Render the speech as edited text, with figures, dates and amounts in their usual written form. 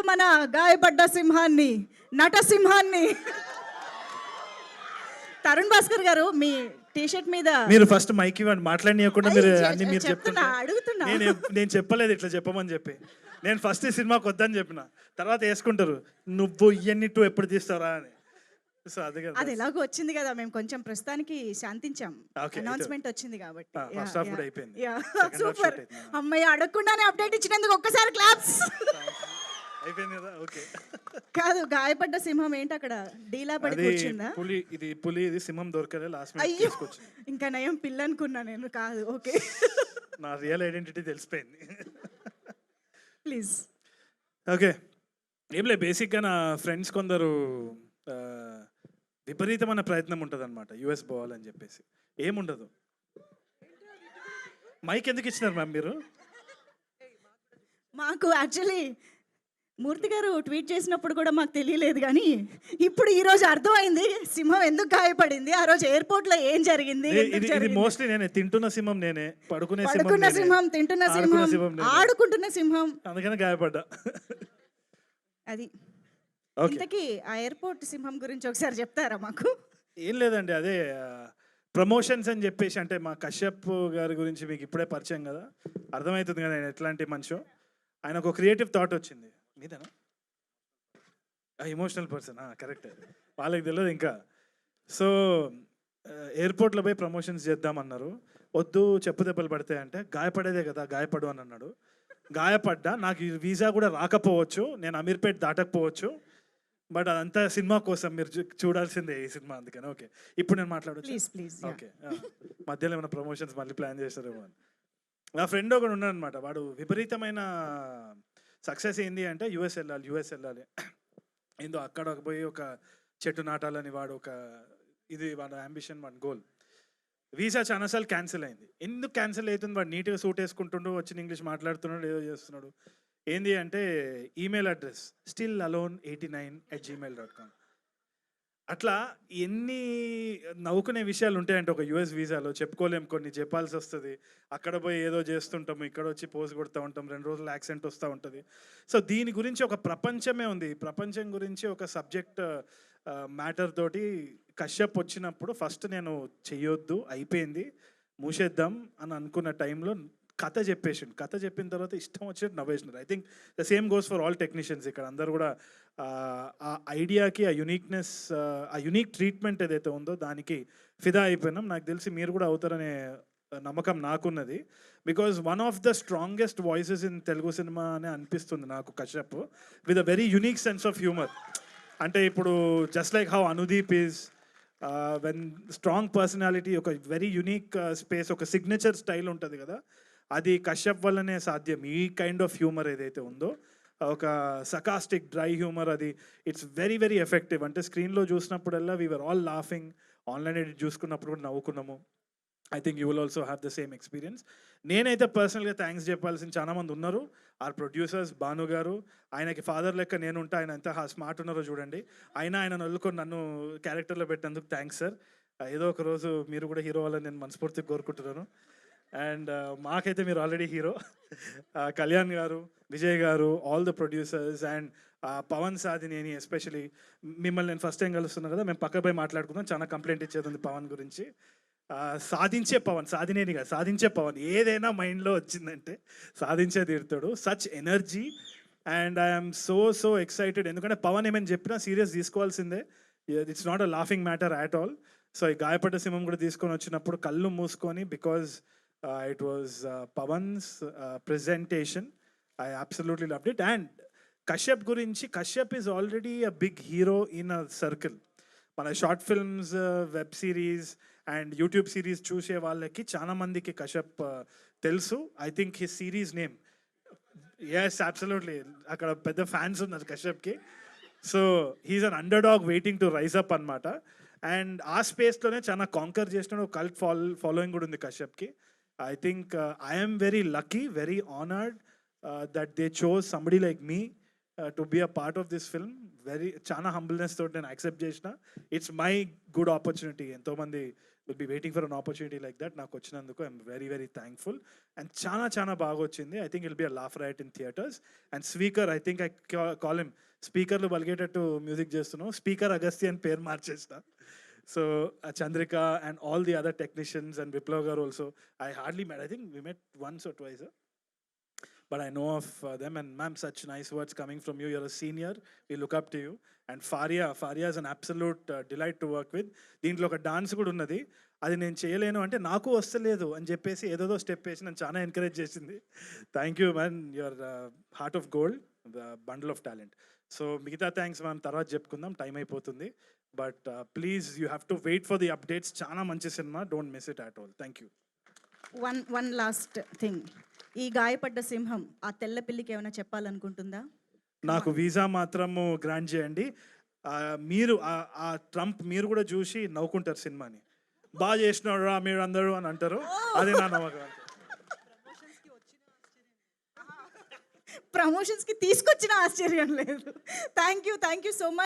మన గాయపడ్డ సింహాన్ని, నటసింహాన్ని తరుణ్ భాస్కర్ గారు మీ టీషర్ట్ మీద మీరు ఫస్ట్ మైక్ ఇవ్వండి, మాట్లాడనీయకుండా మీరు అన్ని మీరు చెప్తున్నా, చెప్తున్నా. అడుగుతున్నా. నేను చెప్పలేదు ఇట్లా చెప్పమని చెప్పి. నేను ఫస్ట్ ఈ సినిమాకి వద్దని చెప్పిన, తర్వాత వేసుకుంటారు నువ్వు ఇవన్నీ టూ ఎప్పుడు తీస్తారా అని. సో అది కదా, అది ఎలాగో వచ్చింది కదా, మేము కొంచెం ప్రస్తుతానికి శాంతించాం. Okay, అనౌన్స్మెంట్ వచ్చింది కాబట్టి. ఫస్ట్ హాఫ్ కూడా అయిపోయింది. సూపర్. అమ్మయ్య, అడగకుండానే అప్డేట్ ఇచ్చినందుకు ఒక్కసారి క్లాప్స్. అయిపోయింది కదా, ఓకే. కాదు, గాయపడ్డ సింహం ఏంటి అక్కడ డీలా పడి అది కూర్చుందా? పులి ఇది సింహం దొరకలే, లాస్ట్ మినిట్ అయ్యో, తీసుకొచ్చింది. ఇంకా నయం పిల్ల అనుకున్నా నేను. కాదు, ఓకే. నా రియల్ ఐడెంటిటీ తెలిసిపోయింది. ప్లీజ్. ఓకే, ఏం లేదు, బేసిక్గా నా ఫ్రెండ్స్ కొందరు విపరీతమైన ప్రయత్నం ఉంటుంది అనమాట యూఎస్ పోవాలని చెప్పేసి. ఏముండదు. మైక్ ఎందుకు ఇచ్చినారు మ్యామ్ మీరు? మాకు యాక్చువల్లీ మూర్తి గారు ట్వీట్ చేసినప్పుడు కూడా మాకు తెలియలేదు, కానీ ఇప్పుడు ఈ రోజు అర్థమైంది సింహం ఎందుకు గాయపడింది, ఆ రోజు ఎయిర్పోర్ట్ లో ఏం జరిగింది. ఇది మోస్ట్లీ నేనే, తింటున్న సింహం నేనే, పడుకున్న సింహం, తింటున్న సింహం, ఆడుకుంటున్న సింహం, అందుకని గాయపడ్డా. అది. ఇంతకీ ఆ ఎయిర్పోర్ట్ సింహం గురించి ఒకసారి చెప్తారా మాకు? ఏం లేదండి, అదే ప్రమోషన్స్ అని చెప్పేసి, అంటే మా కశ్యప్ గారి గురించి మీకు ఇప్పుడే పరిచయం కదా, అర్థమవుతుంది కదా ఆయన ఎట్లాంటి మనిషో. ఆయన ఒక క్రియేటివ్ థాట్ వచ్చింది. మీదేనా? ఎమోషనల్ పర్సన్, కరెక్ట్, వాళ్ళకి తెలియదు ఇంకా. సో ఎయిర్పోర్ట్లో పోయి ప్రమోషన్స్ చేద్దామన్నారు. వద్దు, చెప్పు దెబ్బలు పడతాయి అంటే, గాయపడేదే కదా, గాయపడు అని అన్నాడు. గాయపడ్డా, నాకు ఈ వీసా కూడా రాకపోవచ్చు, నేను అమీర్పేట్ దాటకపోవచ్చు, బట్ అదంతా సినిమా కోసం, మీరు చూడాల్సిందే ఈ సినిమా, అందుకని. ఓకే, ఇప్పుడు నేను మాట్లాడచ్చు? Please please. ఓకే, మధ్యలో ఏమైనా ప్రమోషన్స్ మళ్ళీ ప్లాన్ చేస్తారేమో అని. నా ఫ్రెండ్ ఒకడు ఉన్నాడు అనమాట, వాడు విపరీతమైన సక్సెస్ ఏంది అంటే యూఎస్ వెళ్ళాలి ఏందో, అక్కడ పోయి ఒక చెట్టు నాటాలని వాడు ఒక ఇది వాడు అంబిషన్, వాడి గోల్. వీసా చాలాసార్లు క్యాన్సిల్ అయింది. ఎందుకు క్యాన్సిల్ అవుతుంది? వాడు నీట్గా సూట్ వేసుకుంటుండు, వచ్చిన ఇంగ్లీష్ మాట్లాడుతున్నాడు, ఏదో చేస్తున్నాడు. ఏంది అంటే ఈమెయిల్ అడ్రస్ stillalone89@gmail.com. అట్లా ఎన్ని నవ్వుకునే విషయాలు ఉంటాయంటే ఒక యూఎస్ వీసాలో, చెప్పుకోలేం, కొన్ని చెప్పాల్సి వస్తుంది. అక్కడ పోయి ఏదో చేస్తుంటాము, ఇక్కడ వచ్చి పోజ్ కొడుతూ ఉంటాం, 2 రోజులు యాక్సెంట్ వస్తూ ఉంటుంది. సో దీని గురించి ఒక ప్రపంచమే ఉంది. ప్రపంచం గురించి ఒక సబ్జెక్ట్ మ్యాటర్ తోటి కశ్యప్ వచ్చినప్పుడు ఫస్ట్ నేను చెయ్యొద్దు, అయిపోయింది, మూసేద్దాం అని అనుకున్న టైంలో కథ చెప్పేసిండు. కథ చెప్పిన తర్వాత ఇష్టం వచ్చేది నవ్వేసినారు. I think the same goes for all technicians. ఇక్కడ అందరు కూడా ఆ ఐడియాకి, ఆ యునిక్నెస్, ఆ యునిక్ ట్రీట్మెంట్ ఏదైతే ఉందో దానికి ఫిదా అయిపోయినాం. నాకు తెలిసి మీరు కూడా అవుతారనే నమ్మకం నాకున్నది. Because one of the strongest voices in Telugu cinema అనే అనిపిస్తుంది నాకు Kashyap, with a very unique sense of humour. అంటే ఇప్పుడు just like how Anudeep is when strong personality, ఒక వెరీ యునిక్ స్పేస్, ఒక సిగ్నేచర్ స్టైల్ ఉంటుంది కదా, అది కశ్యప్ వల్లనే సాధ్యం. ఈ కైండ్ ఆఫ్ హ్యూమర్ ఏదైతే ఉందో, ఒక సకాస్టిక్ డ్రై హ్యూమర్, అది ఇట్స్ వెరీ వెరీ ఎఫెక్టివ్. అంటే స్క్రీన్లో చూసినప్పుడల్లా we are all laughing, online edit చూసుకున్నప్పుడు కూడా నవ్వుకున్నాము. I think you will also have the same experience. నేనైతే పర్సనల్గా థ్యాంక్స్ చెప్పాల్సిన చాలామంది ఉన్నారు. ఆర్ ప్రొడ్యూసర్స్, భాను గారు, ఆయనకి ఫాదర్ లెక్క నేను ఉంటా, ఆయన ఎంత స్మార్ట్ ఉన్నారో చూడండి. ఆయన వదులుకొని నన్ను క్యారెక్టర్లో పెట్టినందుకు థ్యాంక్స్ సార్. ఏదో ఒక రోజు మీరు కూడా హీరో అవ్వాలని నేను మనస్ఫూర్తిగా కోరుకుంటున్నాను. అండ్ మాకైతే మీరు already hero. Kalyan garu, Vijay garu, all the producers, and Pavan Sadhineni especially. మిమ్మల్ని నేను ఫస్ట్ టైం కలుస్తున్నాను కదా, మేము పక్క పోయి మాట్లాడుకుందాం, చాలా కంప్లైంట్ ఇచ్చేది ఉంది పవన్ గురించి. సాధించే పవన్, సాధినేని కాదు, సాధించే పవన్. ఏదైనా మైండ్లో వచ్చిందంటే సాధించే తీరుతాడు. Such energy, and I'm so excited. ఎందుకంటే పవన్ ఏమైనా చెప్పినా సీరియస్ తీసుకోవాల్సిందే. It's not a laughing matter at all. So ఈ గాయపడ్డ సింహం కూడా తీసుకొని వచ్చినప్పుడు కళ్ళు మూసుకొని, because it was Pawan's presentation. I absolutely loved it. And Kashyap gurinchi, Kashyap is already a big hero in a circle. మన short films, web series and YouTube series చూసే వాళ్ళకి చాలా మందికి కశ్యప్ తెలుసు. I think his series name, yes absolutely, అక్కడ పెద్ద fans ఉన్నారు కశ్యప్కి. So he's an underdog waiting to rise up అనమాట. అండ్ ఆ స్పేస్లోనే చాలా కాంకర్ చేసిన ఒక కల్ట్ ఫాలోయింగ్ కూడా ఉంది కశ్యప్కి. I think I am very lucky, very honored that they chose somebody like me to be a part of this film. Very chana humbleness tho nenu accept chesina. It's my good opportunity. Ento mandi will be waiting for an opportunity like that. నాకు వచ్చినందుకు I'm very very thankful. And చాలా బాగా వచ్చింది. I think it'll be a laugh riot in theatres. And speaker, I think I call him స్పీకర్లు బలిగేటట్టు music చేస్తున్నాం. Speaker Agastya అని పేరు మార్చేసిన. So Chandrika and all the other technicians and Viplav గారు also I hardly met. I think we met once or twice, but I know of them. And ma'am, such nice words coming from you. You're a senior, we look up to you. And Faria is an absolute delight to work with. దీంట్లో ఒక dance కూడా ఉన్నది, అది నేను చేయలేను అంటే నాకు వస్తలేదు అని చెప్పేసి ఏదో స్టెప్ వేసి నన్ను చాలా ఎంకరేజ్ చేసింది. Thank you man, your heart of gold, bundle of talent. So మిగతా థ్యాంక్స్ మనం తర్వాత చెప్పుకుందాం, టైం అయిపోతుంది. But please you have to wait for the updates. చాలా మంచి cinema, don't miss it at all. Thank you. One last thing, ఈ గాయపడ్డ సింహం ఆ తెల్ల పిల్లికి ఏమైనా చెప్పాలనుకుంటుందా? నాకు వీసా మాత్రము గ్రాంట్ చేయండి. మీరు ఆ ట్రంప్ మీరు కూడా చూసి నవ్వుకుంటారు సినిమాని, బాగా చేసినాడు రా మీరు అందరూ అని అంటారు. అదే నా నమ్మకం. ప్రమోషన్స్కి తీసుకొచ్చిన ఆశ్చర్యం లేదు. Thank you so much.